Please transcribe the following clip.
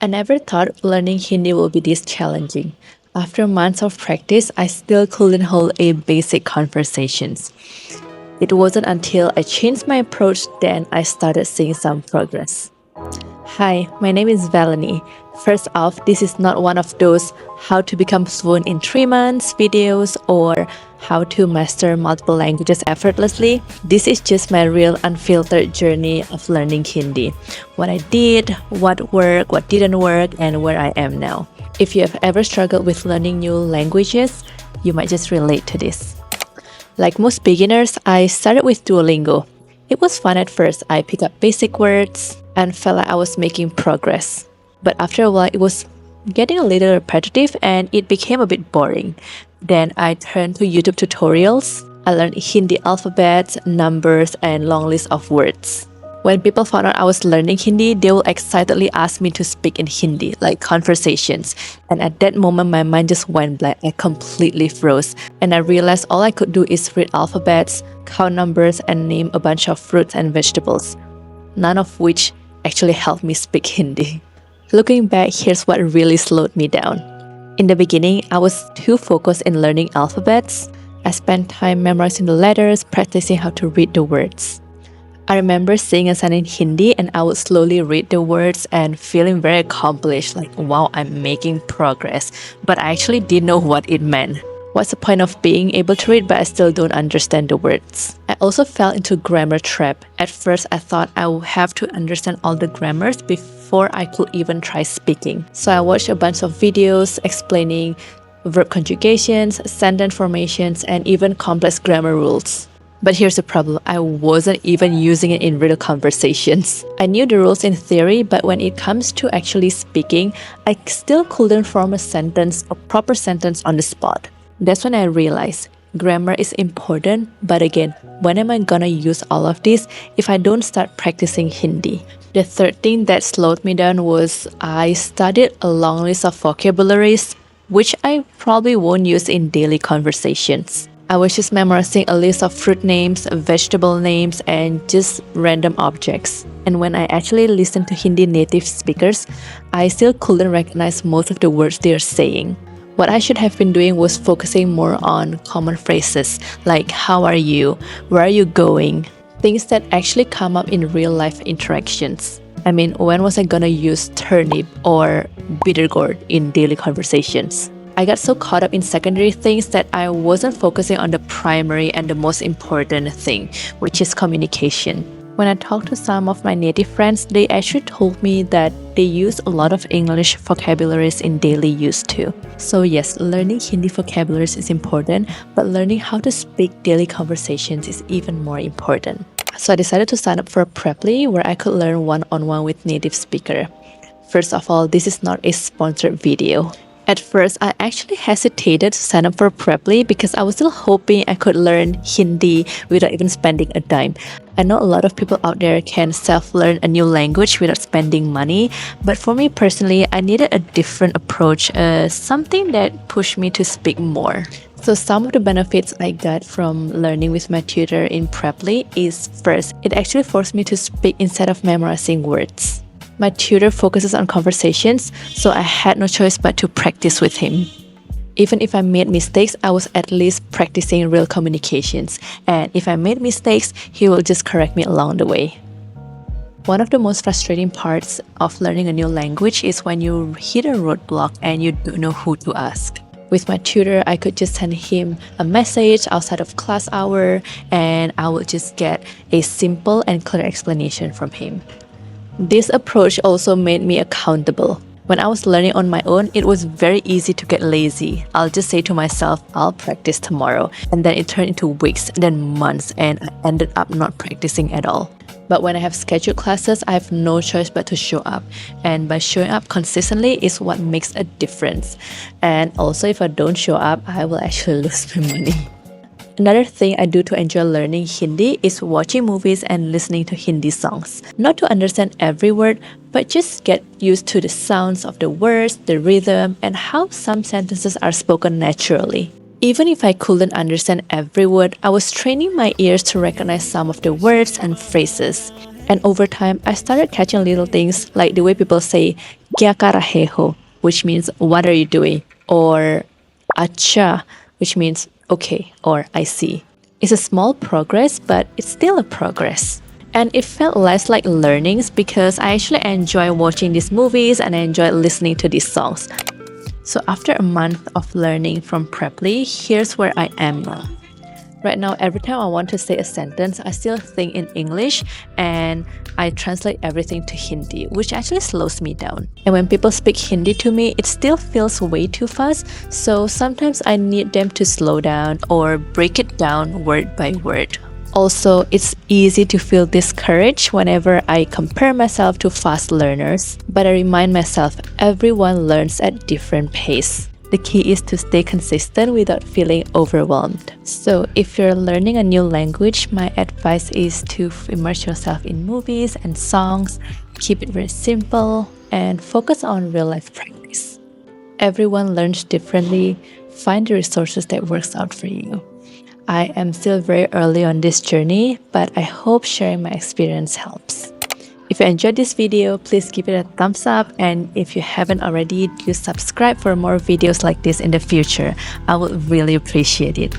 I never thought learning Hindi would be this challenging. After months of practice, I still couldn't hold a basic conversations. It wasn't until I changed my approach then I started seeing some progress. Hi, my name is Valani. First off, this is not one of those how to become fluent in 3 months videos or how to master multiple languages effortlessly. This is just my real unfiltered journey of learning Hindi. What I did, what worked, what didn't work, and where I am now. If you have ever struggled with learning new languages, you might just relate to this. Like most beginners, I started with Duolingo. It was fun at first. I picked up basic words and felt like I was making progress. But after a while, it was getting a little repetitive and it became a bit boring. Then I turned to YouTube tutorials. I learned Hindi alphabets, numbers, and long lists of words. When people found out I was learning Hindi, they will excitedly ask me to speak in Hindi, like conversations. And at that moment, my mind just went blank. I completely froze. And I realized all I could do is read alphabets, count numbers, and name a bunch of fruits and vegetables. None of which actually helped me speak Hindi. Looking back, here's what really slowed me down. In the beginning, I was too focused in learning alphabets. I spent time memorizing the letters, practicing how to read the words. I remember seeing a sign in Hindi and I would slowly read the words and feeling very accomplished, like wow, I'm making progress. But I actually didn't know what it meant. What's the point of being able to read but I still don't understand the words? I also fell into grammar trap. At first, I thought I would have to understand all the grammars before I could even try speaking. So I watched a bunch of videos explaining verb conjugations, sentence formations, and even complex grammar rules. But here's the problem, I wasn't even using it in real conversations. I knew the rules in theory, but when it comes to actually speaking, I still couldn't form a proper sentence on the spot. That's when I realized grammar is important, but again, when am I gonna use all of this if I don't start practicing Hindi? The third thing that slowed me down was I studied a long list of vocabularies, which I probably won't use in daily conversations. I was just memorizing a list of fruit names, vegetable names, and just random objects. And when I actually listened to Hindi native speakers, I still couldn't recognize most of the words they're saying. What I should have been doing was focusing more on common phrases like how are you, where are you going, things that actually come up in real life interactions. I mean, when was I gonna use turnip or bitter gourd in daily conversations? I got so caught up in secondary things that I wasn't focusing on the primary and the most important thing, which is communication. When I talked to some of my native friends, they actually told me that they use a lot of English vocabularies in daily use too. So yes, learning Hindi vocabularies is important, but learning how to speak daily conversations is even more important. So I decided to sign up for a Preply where I could learn one-on-one with native speaker. First of all, this is not a sponsored video. At first, I actually hesitated to sign up for Preply because I was still hoping I could learn Hindi without even spending a dime. I know a lot of people out there can self-learn a new language without spending money, but for me personally, I needed a different approach, something that pushed me to speak more. So some of the benefits I got from learning with my tutor in Preply is first, it actually forced me to speak instead of memorizing words. My tutor focuses on conversations, so I had no choice but to practice with him. Even if I made mistakes, I was at least practicing real communications. And if I made mistakes, he will just correct me along the way. One of the most frustrating parts of learning a new language is when you hit a roadblock and you don't know who to ask. With my tutor, I could just send him a message outside of class hour and I would just get a simple and clear explanation from him. This approach also made me accountable. When I was learning on my own, it was very easy to get lazy. I'll just say to myself, I'll practice tomorrow. And then it turned into weeks, then months, and I ended up not practicing at all. But when I have scheduled classes, I have no choice but to show up. And by showing up consistently is what makes a difference. And also, if I don't show up, I will actually lose my money. Another thing I do to enjoy learning Hindi is watching movies and listening to Hindi songs. Not to understand every word, but just get used to the sounds of the words, the rhythm, and how some sentences are spoken naturally. Even if I couldn't understand every word, I was training my ears to recognize some of the words and phrases. And over time, I started catching little things like the way people say "Kya kar rahe ho," which means "What are you doing?" or "Acha," which means "Okay" or "I see." It's a small progress, but it's still a progress. And it felt less like learnings because I actually enjoy watching these movies and I enjoy listening to these songs. So after a month of learning from Preply, here's where I am now. Right now, every time I want to say a sentence, I still think in English and I translate everything to Hindi, which actually slows me down. And when people speak Hindi to me, it still feels way too fast. So sometimes I need them to slow down or break it down word by word. Also, it's easy to feel discouraged whenever I compare myself to fast learners, but I remind myself everyone learns at different pace. The key is to stay consistent without feeling overwhelmed. So, if you're learning a new language, my advice is to immerse yourself in movies and songs, keep it very simple, and focus on real life practice. Everyone learns differently. Find the resources that works out for you. I am still very early on this journey, but I hope sharing my experience helps. If you enjoyed this video, please give it a thumbs up, and if you haven't already, do subscribe for more videos like this in the future. I would really appreciate it.